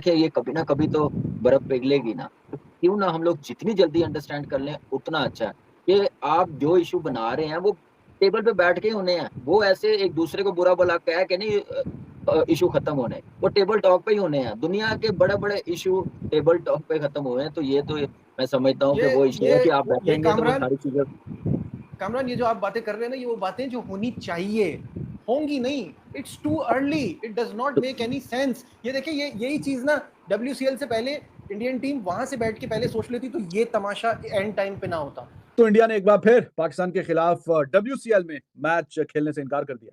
देखें ये कभी ना कभी तो बर्फ पिघलेगी ना, तो क्यों ना हम लोग जितनी जल्दी अंडरस्टैंड कर लें उतना अच्छा है। कि आप जो इश्यू बना रहे हैं वो टेबल पे बैठ के ही होने हैं, वो ऐसे एक दूसरे को बुरा-भला कह के नहीं इश्यू खत्म होने, वो टेबल टॉक पे ही होने हैं। दुनिया के बड़े-बड़े इश्यू टेबल टॉक पे खत्म हुए हैं, तो ये तो मैं समझता हूँ कि ये वो इश्यू ये है कि आप ये बैठेंगे तो वो कामरान सारी चीज़ें कामरान ये जो आप बातें कर रहे हैं ना, ये वो बातें जो होनी चाहिए, होंगी नहीं। It's too early, it does not make any sense. ये देखिए, ये यही चीज ना WCL से पहले इंडियन टीम वहां से बैठ के पहले सोच लेती तो ये तमाशा एंड टाइम पे ना होता। तो इंडिया ने एक बार फिर पाकिस्तान के खिलाफ WCL में मैच खेलने से इनकार कर दिया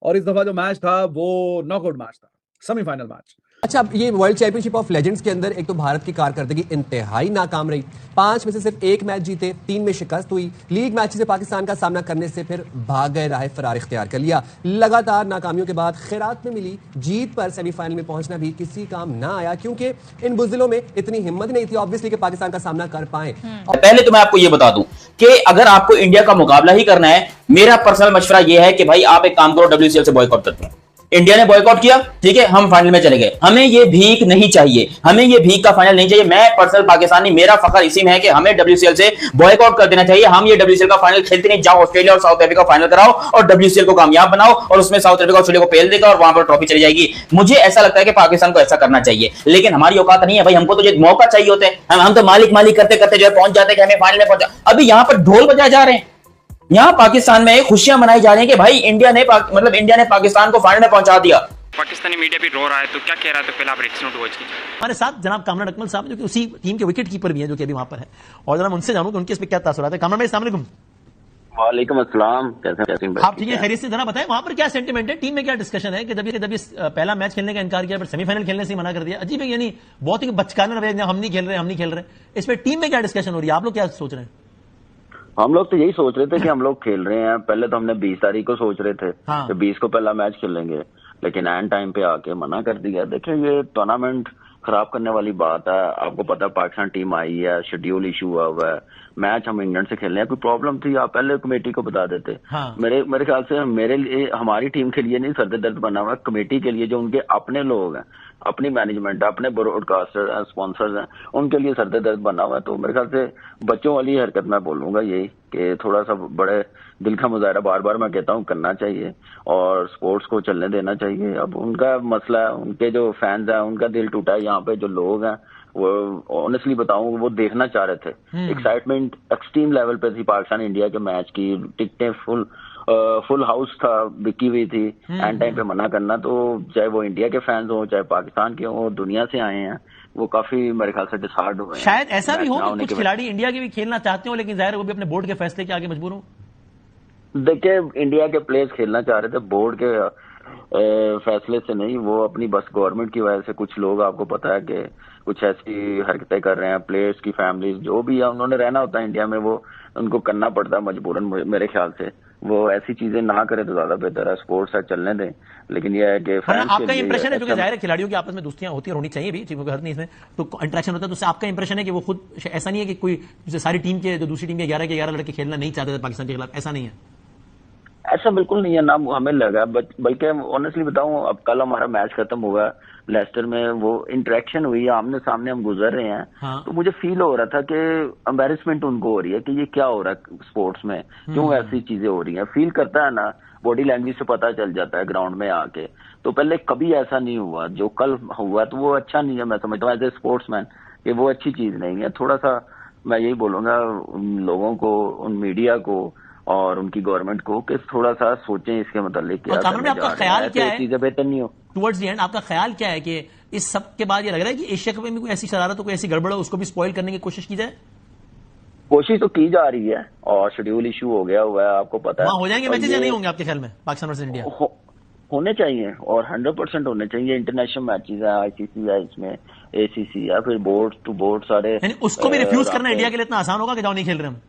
और इस दफा जो मैच था वो नॉकआउट मैच था, सेमीफाइनल मैच। अच्छा, अब ये वर्ल्ड चैंपियनशिप ऑफ लेजेंड्स के अंदर एक तो भारत की कारकर्दगी इंतहाई नाकाम रही। 5 में से सिर्फ 1 मैच जीते, 3 में शिकस्त हुई। लीग मैच से पाकिस्तान का सामना करने से फिर भाग गए, राह फरार इख्तियार कर लिया। लगातार नाकामियों के बाद खैरात में मिली जीत पर सेमीफाइनल में पहुंचना भी किसी काम ना आया, क्योंकि इन बुज़दिलों में इतनी हिम्मत नहीं थी ऑब्वियसली कि पाकिस्तान का सामना कर पाए। पहले तो मैं आपको यह बता दूं कि अगर आपको इंडिया का मुकाबला ही करना है, मेरा पर्सनल मशवरा यह है कि भाई आप एक काम करो, WCL से बॉयकॉट करते हैं। इंडिया ने बॉयकॉट किया, ठीक है, हम फाइनल में चले गए। हमें ये भीख नहीं चाहिए, हमें ये भीख का फाइनल नहीं चाहिए। मैं पर्सनल पाकिस्तानी, मेरा फखर इसी में है कि हमें WCL से बॉयकॉट कर देना चाहिए। हम ये WCL का फाइनल खेलते नहीं, जाओ ऑस्ट्रेलिया और साउथ अफ्रीका फाइनल कराओ और WCL को कामयाब बनाओ और उसमें साउथ अफ्रीका ऑस्ट्रेलिया को पेल देगा और वहां पर ट्रॉफी चली जाएगी। मुझे ऐसा लगता है कि पाकिस्तान को ऐसा करना चाहिए, लेकिन हमारी औकात नहीं है भाई। हमको तो ये मौका चाहिए होता है, हम तो मालिक मालिक करते करते जो है पहुंच जाते हैं कि हमें फाइनल में पहुंचा। अभी यहां पर ढोल बजाए जा रहे हैं, यहां पाकिस्तान में खुशियां मनाई जा रही हैं कि भाई इंडिया ने पाकिस्तान को फाइनल में पहुंचा दिया। पाकिस्तानी मीडिया भी रो रहा है, तो क्या कह रहा है? तो पहले आप रिएक्शन वॉच कीजिए। हमारे साथ जनाब कामरान अकमल साहब, जो कि उसी टीम के विकेट कीपर भी हैं, जो कि अभी वहां पर है, और जनाब उनसे जानूं कि उनके इस पे क्या तासुरात है। कामरान भाई अस्सलाम वालेकुम। वालेकुम अस्सलाम, कैसे आप ठीक है, खैरियत से? जरा बताएं वहां पर क्या सेंटीमेंट है, टीम में क्या डिस्कशन है कि जब ये पहला मैच खेलने का इनकार किया, फिर सेमीफाइनल खेलने से मना कर दिया। अजीब है, यानी बहुत ही बचकाना रवैया, हम नहीं खेल रहे। इस पर टीम में क्या डिस्कशन हो रही है, आप लोग क्या सोच रहे हैं? हम लोग तो यही सोच रहे थे कि हम लोग खेल रहे हैं। पहले तो हमने 20 तारीख को सोच रहे थे हाँ। कि 20 को पहला मैच खेलेंगे, लेकिन एंड टाइम पे आके मना कर दिया। देखिए, ये टूर्नामेंट खराब करने वाली बात है। आपको पता है पाकिस्तान टीम आई है, शेड्यूल इशू हुआ है, मैच हम इंग्लैंड से खेलने हैं, कोई प्रॉब्लम थी आप पहले कमेटी को बता देते। हाँ। मेरे ख्याल से मेरे लिए, हमारी टीम के लिए नहीं सर दर्द बना हुआ, कमेटी के लिए, जो उनके अपने लोग हैं, अपनी मैनेजमेंट, अपने ब्रॉडकास्टर स्पॉन्सर्स हैं, उनके लिए सर दर्द बना हुआ है। तो मेरे ख्याल से बच्चों वाली हरकत मैं बोलूंगा यही कि थोड़ा सा बड़े दिल का मुजाहरा बार बार मैं कहता हूँ करना चाहिए और स्पोर्ट्स को चलने देना चाहिए। अब उनका मसला है, उनके जो फैंस हैं उनका दिल टूटा है। यहाँ पे जो लोग हैं वो ऑनेस्टली बताऊं, वो देखना चाह रहे थे। एक्साइटमेंट एक्सट्रीम लेवल पे थी पाकिस्तान इंडिया के मैच की, टिकटें फुल हाउस था, बिकी हुई थी। एंड टाइम पे मना करना, तो चाहे वो इंडिया के फैंस हो चाहे पाकिस्तान के हो, दुनिया से आए हैं, वो काफी मेरे ख्याल से डिसहार्ड हुए हैं। शायद ऐसा भी हो कि कुछ खिलाड़ी इंडिया के भी खेलना चाहते हो, लेकिन जाहिर है वो भी अपने बोर्ड के फैसले के आगे मजबूर हो। देखिए, इंडिया के प्लेयर्स खेलना चाह रहे थे, बोर्ड के फैसले से नहीं, वो अपनी बस गवर्नमेंट की वजह से। कुछ लोग आपको पता है कि कुछ ऐसी हरकतें कर रहे हैं, प्लेयर्स की फैमिलीज जो भी है, उन्होंने रहना होता है इंडिया में, वो उनको करना पड़ता है मजबूरन। मेरे ख्याल से वो ऐसी चीजें ना करे तो ज्यादा बेहतर है। स्पोर्ट्स है, चलने दें, लेकिन यह है कि आपका इंप्रेशन है, जो कि जाहिर है खिलाड़ियों की आपस में दोस्तियां होती और होनी चाहिए भी, टीमों का हर नहीं इसमें तो इंटरेक्शन होता है, तो उससे आपका इंप्रेशन है कि वो खुद ऐसा नहीं है कि कोई सारी टीम के, जो दूसरी टीम के 11 के 11 लड़के खेलना नहीं चाहते थे पाकिस्तान के खिलाफ, ऐसा नहीं है? ऐसा बिल्कुल नहीं है ना, हमें लगा। बल्कि ऑनेस्टली बताऊं, अब कल हमारा मैच खत्म हुआ लेस्टर में, वो इंटरेक्शन हुई, आमने सामने हम गुजर रहे हैं। हाँ। तो मुझे फील हो रहा था कि एम्बेरसमेंट उनको हो रही है कि ये क्या हो रहा है स्पोर्ट्स में, क्यों ऐसी चीजें हो रही हैं। फील करता है ना, बॉडी लैंग्वेज से पता चल जाता है ग्राउंड में आके। तो पहले कभी ऐसा नहीं हुआ, जो कल हुआ तो वो अच्छा नहीं है। मैं समझता हूँ एज ए स्पोर्ट्समैन कि वो अच्छी चीज नहीं है। थोड़ा सा मैं यही बोलूंगा उन लोगों को, उन मीडिया को और उनकी गवर्नमेंट को कि थोड़ा सा सोचें इसके मतलब। आपका ख्याल क्या है, चीजें बेहतर नहीं हो टुवर्ड्स द एंड आपका ख्याल क्या है कि इस सब के बाद ये लग रहा है कि एशिया कप में कोई ऐसी शरारत हो, कोई ऐसी गड़बड़ हो, उसको भी स्पॉइल करने की कोशिश की जाए? कोशिश तो की जा रही है और शेड्यूल इशू हो गया हुआ है, आपको पता है। हो जाएंगे मैचेस या नहीं होंगे आपके ख्याल में पाकिस्तान वर्सेस इंडिया? होने चाहिए और 100% होने चाहिए। इंटरनेशनल मैचेस है, ICC है इसमें, ACC है, फिर बोर्ड टू बोर्ड सारे। उसको भी रिफ्यूज करना इंडिया के लिए इतना आसान होगा कि जाओ नहीं खेल रहे हम?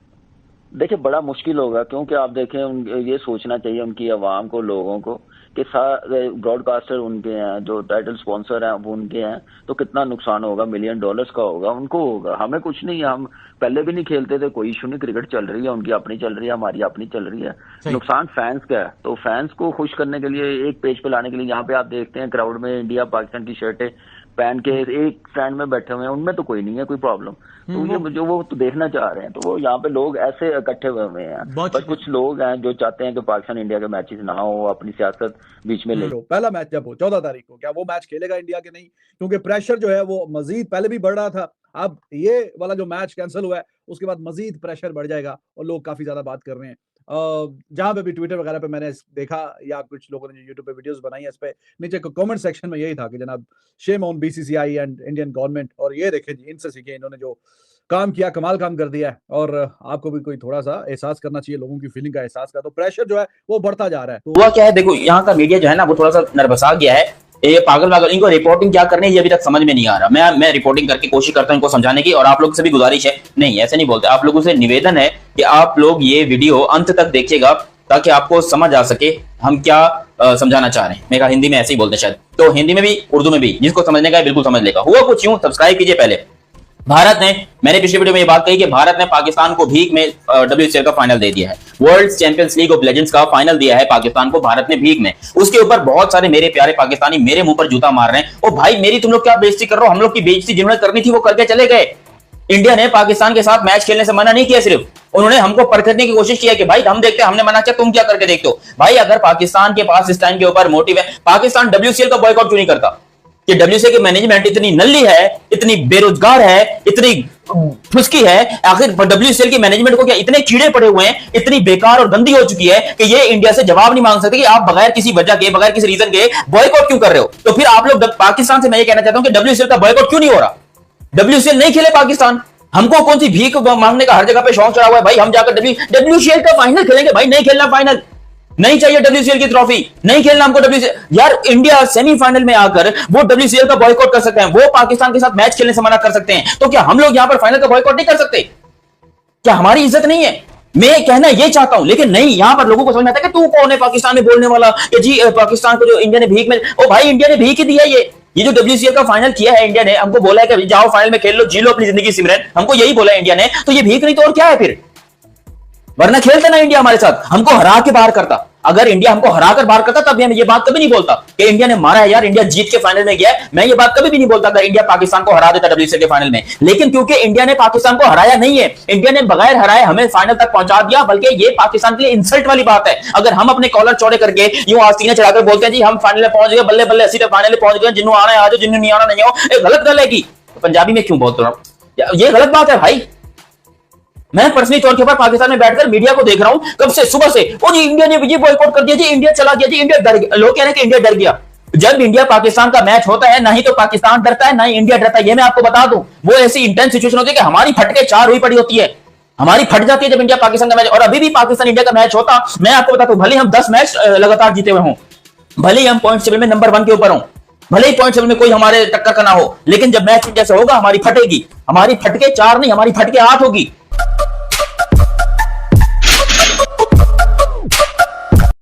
देखिए, बड़ा मुश्किल होगा, क्योंकि आप देखें ये सोचना चाहिए उनकी आवाम को, लोगों को, कि ब्रॉडकास्टर उनके हैं, जो टाइटल स्पॉन्सर हैं वो उनके हैं, तो कितना नुकसान होगा, $मिलियन का होगा, उनको होगा, हमें कुछ नहीं है। हम पहले भी नहीं खेलते थे, कोई इशू नहीं, क्रिकेट चल रही है, उनकी अपनी चल रही है, हमारी अपनी चल रही है। नुकसान फैंस का है, तो फैंस को खुश करने के लिए, एक पेज पे लाने के लिए, यहाँ पे आप देखते हैं क्राउड में इंडिया पाकिस्तान की शर्टें पहन के एक स्टैंड में बैठे हुए हैं, उनमें तो कोई नहीं है कोई प्रॉब्लम। तो ये जो वो तो देखना चाह रहे हैं, तो वो यहाँ पे लोग ऐसे इकट्ठे हुए हैं, बस कुछ लोग हैं जो चाहते हैं कि पाकिस्तान इंडिया के मैचेस ना हो, अपनी सियासत बीच में ले। तो पहला मैच जब हो 14 तारीख को, क्या वो मैच खेलेगा इंडिया के नहीं? क्योंकि प्रेशर जो है वो मजीद पहले भी बढ़ रहा था, अब ये वाला जो मैच कैंसिल हुआ है उसके बाद मजीद प्रेशर बढ़ जाएगा और लोग काफी ज्यादा बात कर रहे हैं। जहां पे भी ट्विटर वगैरह पे मैंने देखा या कुछ लोगों ने यूट्यूब पे वीडियोस बनाई है, इस पे नीचे कमेंट सेक्शन में यही था कि जनाब shame on BCCI and Indian government, और ये देखें जी इनसे सीखे, इन्होंने जो काम किया कमाल काम कर दिया है। और आपको भी कोई थोड़ा सा एहसास करना चाहिए, लोगों की फीलिंग का एहसास का। तो प्रेशर जो है वो बढ़ता जा रहा है। हुआ क्या है, देखो यहाँ का मीडिया जो है ना वो थोड़ा सा नर्वसा गया है, ये पागल इनको रिपोर्टिंग क्या करनी है ये अभी तक समझ में नहीं आ रहा। मैं रिपोर्टिंग करके कोशिश करता हूं इनको समझाने की, और आप लोग से भी गुजारिश है, नहीं ऐसे नहीं बोलते, आप लोगों से निवेदन है कि आप लोग ये वीडियो अंत तक देखिएगा ताकि आपको समझ आ सके हम क्या समझाना चाह रहे हैं। मेरा हिंदी में ऐसे ही बोलते शायद, तो हिंदी में भी उर्दू में भी, जिसको समझने का है बिल्कुल समझ लेगा। हुआ कुछ यूं, सब्सक्राइब कीजिए पहले। भारत ने, मैंने पिछले वीडियो में ये बात कही कि भारत ने पाकिस्तान को भीख में WCL का फाइनल दे दिया है, world champions league of legends का फाइनल दिया है पाकिस्तान को भारत ने भीख में। उसके ऊपर बहुत सारे मेरे प्यारे पाकिस्तानी मेरे मुंह पर जूता मार रहे हैं, ओ भाई मेरी तुम लोग क्या बेइज्जती कर रहे हो, हम लोग की बेइज्जती जिन्होंने करनी थी वो करके चले गए। इंडिया ने पाकिस्तान के साथ मैच खेलने से मना नहीं किया, सिर्फ उन्होंने हमको परखने की कोशिश किया कि भाई हम देखते हैं, हमने मना किया, तुम क्या करके देखते हो। भाई अगर पाकिस्तान के पास इस टाइम के ऊपर मोटिव है, पाकिस्तान WCL का बॉयकॉट क्यों नहीं करता? कि WCL की मैनेजमेंट इतनी नल्ली है, इतनी बेरोजगार है, इतनी फुसकी है, आखिर WCL की मैनेजमेंट को क्या इतने कीड़े पड़े हुए हैं, इतनी बेकार और गंदी हो चुकी है कि ये इंडिया से जवाब नहीं मांग सकते कि आप बगैर किसी वजह के, बगैर किसी रीजन के बॉयकॉट क्यों कर रहे हो। तो फिर आप लोग पाकिस्तान से मैं ये कहना चाहता हूं कि WCL का बॉयकॉट क्यों नहीं हो रहा? WCL नहीं खेले पाकिस्तान, हमको कौन सी भीख मांगने का हर जगह पे शौक चढ़ा हुआ है भाई, हम जाकर WCL का फाइनल खेलेंगे। भाई नहीं खेलना फाइनल, नहीं चाहिए WCL की ट्रॉफी, नहीं खेलना हमको WCL। यार इंडिया सेमीफाइनल में आकर वो WCL का बॉयकॉट कर सकते हैं, वो पाकिस्तान के साथ मैच खेलने से मना कर सकते हैं, तो क्या हम लोग यहां पर फाइनल का बॉयकॉट नहीं कर सकते? क्या हमारी इज्जत नहीं है? मैं कहना ये चाहता हूं, लेकिन नहीं, यहां पर लोगों को समझ में आता है कि तू कौन है पाकिस्तान में बोलने वाला कि जी पाकिस्तान को जो इंडिया ने भीख में, ओ भाई इंडिया ने भीख ही दिया। ये जो WCL का फाइनल किया है इंडिया ने, हमको बोला है कि जाओ फाइनल में खेल लो, जी लो अपनी जिंदगी सिमरन, हमको यही बोला इंडिया ने, तो ये भीख नहीं तो और क्या है फिर? वरना खेलता ना इंडिया हमारे साथ, हमको हरा के बाहर करता। अगर इंडिया हमको हरा कर बाहर करता तब मैं ये बात कभी नहीं बोलता कि इंडिया ने मारा है, यार इंडिया जीत के फाइनल में गया है, मैं ये बात कभी भी नहीं बोलता अगर इंडिया पाकिस्तान को हरा देता WCL के फाइनल में। लेकिन क्योंकि इंडिया ने पाकिस्तान को हराया नहीं है, इंडिया ने बगैर हराए हमें फाइनल तक पहुंचा दिया, बल्कि ये पाकिस्तान के लिए इंसल्ट वाली बात है अगर हम अपने कॉलर चौड़े करके यूं आस्तीने चढ़ाकर बोलते हैं जी हम फाइनल में पहुंच गए, बल्ले बल्ले सीधे फाइनल में पहुंच गए, जिन्होंने आना है आ जाओ, जिन्होंने नहीं आना नहीं आओ। ये गलत गल है कि पंजाबी में क्यों बोलते हो, ये गलत बात है भाई। मैं पर्सनली तौर के ऊपर पाकिस्तान में बैठकर मीडिया को देख रहा हूं कब से, सुबह से, ओ जी इंडिया ने ये बॉयकॉट कर दिया जी, इंडिया चला गया जी, इंडिया डर गया। लोग कह रहे हैं कि इंडिया डर गया। जब इंडिया पाकिस्तान का मैच होता है, ना ही तो पाकिस्तान डरता है ना ही इंडिया डरता है, ये मैं आपको बता दूं। वो ऐसी इंटेंस सिचुएशन होती है कि हमारी फटके चार हुई पड़ी होती है, हमारी फट जाती है जब इंडिया पाकिस्तान का मैच। और अभी भी पाकिस्तान इंडिया का मैच होता, मैं आपको बताता हूं, भले हम 10 मैच लगातार जीते हुए हों, भले ही हम पॉइंट टेबल में नंबर 1 के ऊपर हों, भले ही पॉइंट टेबल में कोई हमारे टक्कर का ना हो, लेकिन जब मैच इंडिया से होगा हमारी फटेगी, हमारी फटके 4 नहीं, हमारी फटके 8 होगी।